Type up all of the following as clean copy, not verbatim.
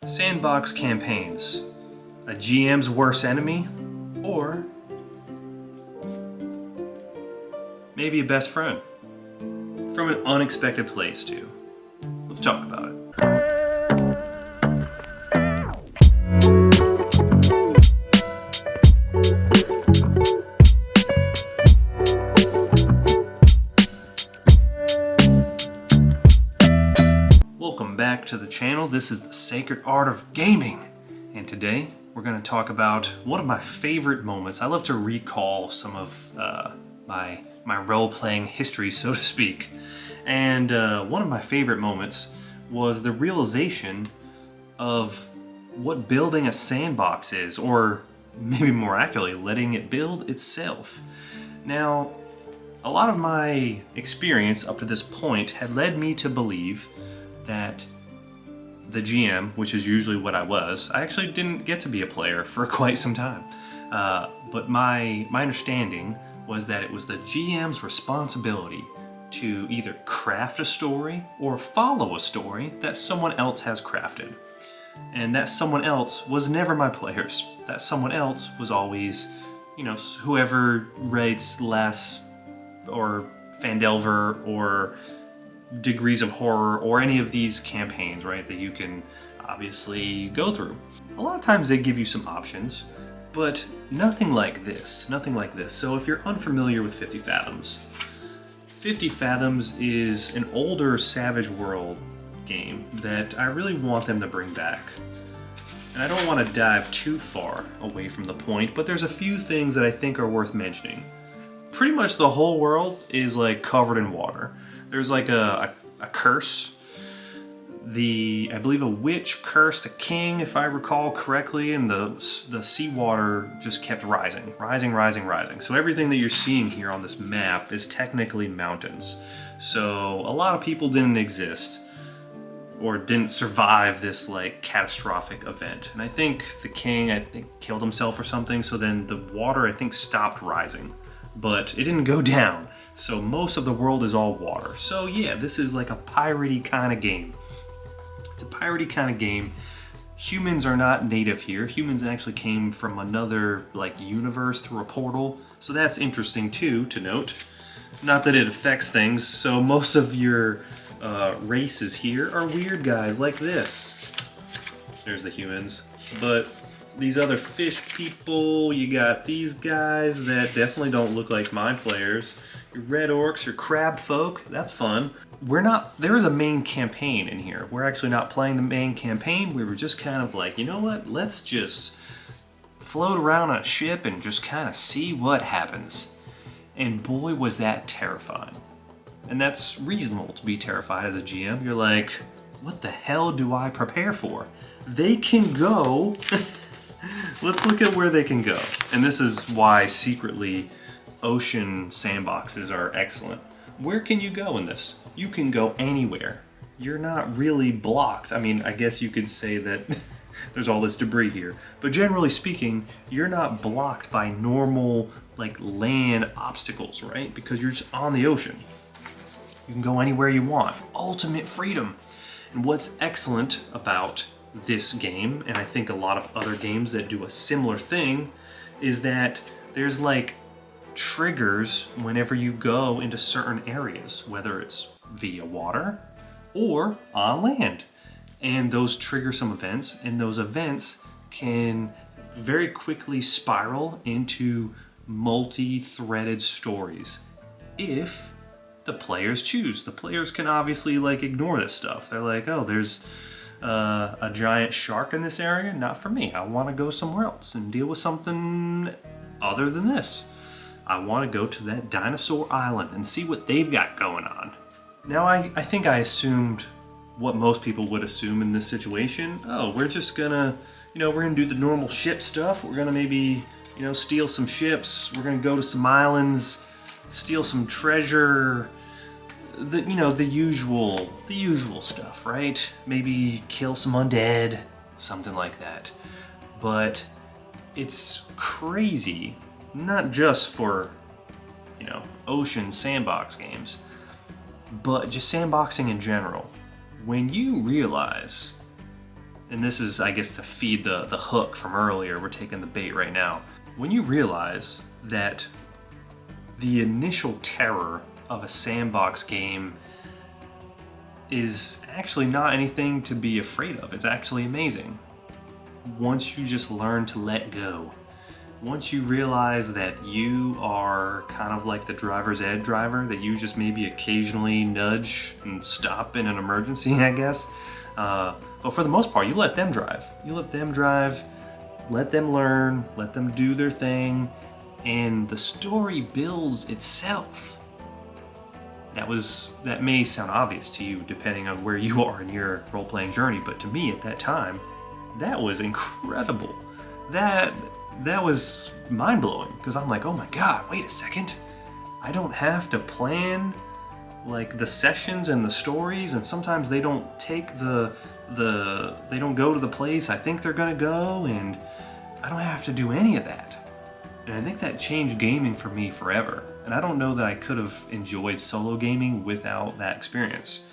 Sandbox campaigns, a GM's worst enemy, or maybe a best friend from an unexpected place too. Let's talk about it. Welcome back to the channel. This is the Sacred Art of Gaming, and today we're going to talk about one of my favorite moments. I love to recall some of my role-playing history, so to speak, and one of my favorite moments was the realization of what building a sandbox is, or maybe more accurately, letting it build itself. Now, a lot of my experience up to this point had led me to believe that the GM, which is usually what I actually didn't get to be a player for quite some time. But my understanding was that it was the GM's responsibility to either craft a story or follow a story that someone else has crafted. And that someone else was never my players. That someone else was always, whoever writes less, or Fandelver, or Degrees of Horror, or any of these campaigns, right, that you can obviously go through. A lot of times they give you some options, but nothing like this, So if you're unfamiliar with 50 Fathoms, 50 Fathoms is an older Savage World game that I really want them to bring back. And I don't want to dive too far away from the point, but there's a few things that I think are worth mentioning. Pretty much the whole world is like covered in water. There's like a curse. I believe a witch cursed a king, if I recall correctly, and the seawater just kept rising. So everything that you're seeing here on this map is technically mountains. So a lot of people didn't exist, or didn't survive this like catastrophic event. And I think the king, killed himself or something, so then the water, I think, stopped rising. But it didn't go down, so most of the world is all water. So yeah, this is like a piratey kind of game. It's a piratey kind of game. Humans are not native here. Humans actually came from another universe through a portal, so that's interesting too to note. Not that it affects things. So most of your races here are weird guys like this. There's the humans, but these other fish people, you got these guys that definitely don't look like mind flayers. Your red orcs, your crab folk, that's fun. There is a main campaign in here. We're actually not playing the main campaign. We were just kind of like, you know what, let's just float around on a ship and just kind of see what happens. And boy, was that terrifying. And that's reasonable to be terrified as a GM. You're like, what the hell do I prepare for? They can go. Let's look at where they can go. And this is why secretly ocean sandboxes are excellent. Where can you go in this? You can go anywhere. You're not really blocked. I mean, I guess you could say that there's all this debris here. But generally speaking, you're not blocked by normal land obstacles, right? Because you're just on the ocean. You can go anywhere you want. Ultimate freedom. And what's excellent about this game, and I think a lot of other games that do a similar thing, is that there's triggers whenever you go into certain areas, whether it's via water or on land. And those trigger some events, and those events can very quickly spiral into multi-threaded stories if the players choose. The players can obviously ignore this stuff. They're like, oh, there's a giant shark in this area? Not for me. I want to go somewhere else and deal with something other than this. I want to go to that dinosaur island and see what they've got going on. Now, I think I assumed what most people would assume in this situation. Oh, we're just gonna, we're gonna do the normal ship stuff. We're gonna maybe, steal some ships. We're gonna go to some islands, steal some treasure. The usual stuff, right? Maybe kill some undead, something like that. But it's crazy, not just for, ocean sandbox games, but just sandboxing in general. When you realize and this is, I guess, to feed the hook from earlier, we're taking the bait right now. When you realize that the initial terror of a sandbox game is actually not anything to be afraid of, it's actually amazing. Once you just learn to let go, once you realize that you are kind of like the driver's ed driver, that you just maybe occasionally nudge and stop in an emergency, I guess. But for the most part, you let them drive. You let them drive, let them learn, let them do their thing, and the story builds itself. That may sound obvious to you depending on where you are in your role-playing journey, but to me at that time, that was incredible. That was mind-blowing, because I'm like, oh my god, wait a second. I don't have to plan like the sessions and the stories, and sometimes they don't take they don't go to the place I think they're gonna go, and I don't have to do any of that. And I think that changed gaming for me forever. And I don't know that I could have enjoyed solo gaming without that experience.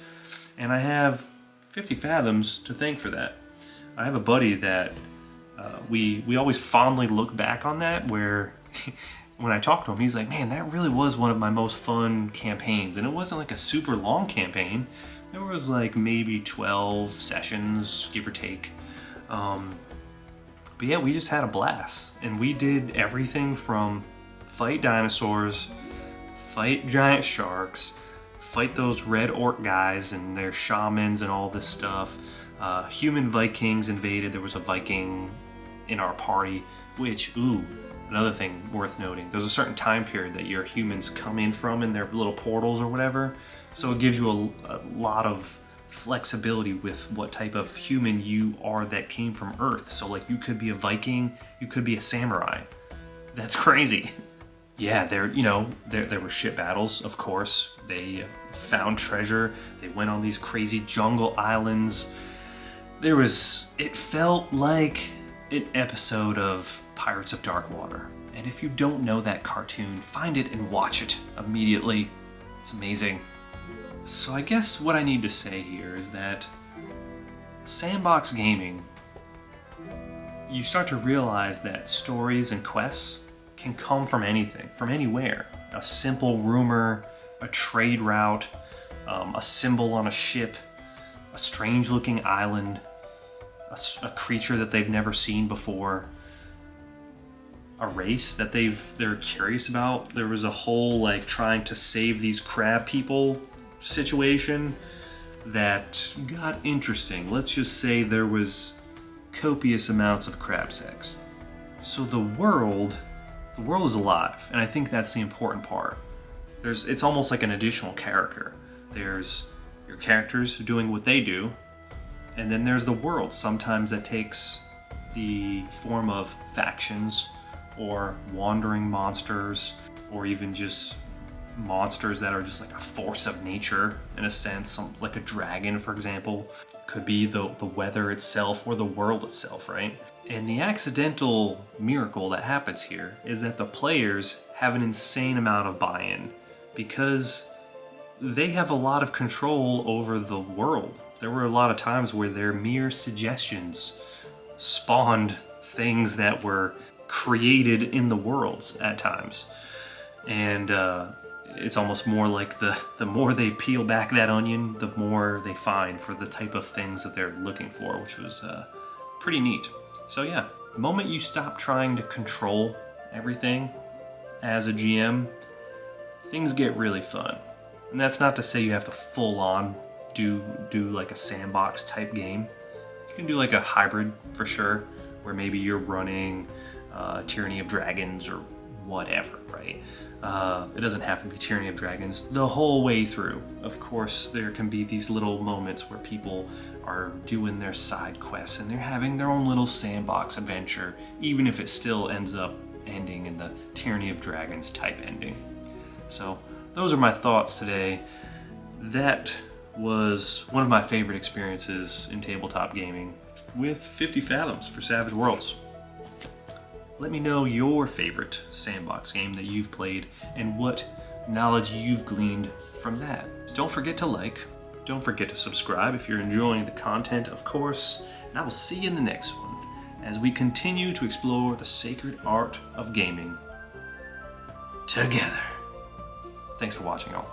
And I have 50 Fathoms to thank for that. I have a buddy that we always fondly look back on that, where when I talk to him, he's like, man, that really was one of my most fun campaigns. And it wasn't like a super long campaign. There was like maybe 12 sessions, give or take. But yeah, we just had a blast. And we did everything from fight dinosaurs, fight giant sharks, fight those red orc guys and their shamans and all this stuff. Human Vikings invaded. There was a Viking in our party, which, another thing worth noting, there's a certain time period that your humans come in from in their little portals or whatever. So it gives you a lot of flexibility with what type of human you are that came from Earth. So like you could be a Viking, you could be a samurai. That's crazy. Yeah, there were ship battles, of course. They found treasure. They went on these crazy jungle islands. It felt like an episode of Pirates of Dark Water. And if you don't know that cartoon, find it and watch it immediately. It's amazing. So I guess what I need to say here is that sandbox gaming, you start to realize that stories and quests can come from anything, from anywhere. A simple rumor, a trade route, a symbol on a ship, a strange looking island, a creature that they've never seen before, a race that they're curious about. There was a whole like trying to save these crab people situation that got interesting. Let's just say there was copious amounts of crab sex. So the world is alive, and I think that's the important part. It's almost like an additional character. There's your characters doing what they do, and then there's the world. Sometimes that takes the form of factions or wandering monsters, or even just monsters that are just like a force of nature in a sense, like a dragon, for example. Could be the weather itself or the world itself, right? And the accidental miracle that happens here is that the players have an insane amount of buy-in because they have a lot of control over the world. There were a lot of times where their mere suggestions spawned things that were created in the worlds at times. And it's almost more like the more they peel back that onion, the more they find for the type of things that they're looking for, which was pretty neat. So yeah, the moment you stop trying to control everything as a GM, things get really fun. And that's not to say you have to full on do like a sandbox type game. You can do like a hybrid for sure, where maybe you're running Tyranny of Dragons or whatever, right? It doesn't have to be Tyranny of Dragons the whole way through. Of course, there can be these little moments where people are doing their side quests and they're having their own little sandbox adventure, even if it still ends up ending in the Tyranny of Dragons type ending. So those are my thoughts today. That was one of my favorite experiences in tabletop gaming with 50 Fathoms for Savage Worlds. Let me know your favorite sandbox game that you've played and what knowledge you've gleaned from that. Don't forget to like, don't forget to subscribe if you're enjoying the content, of course, and I will see you in the next one as we continue to explore the sacred art of gaming together. Thanks for watching, all.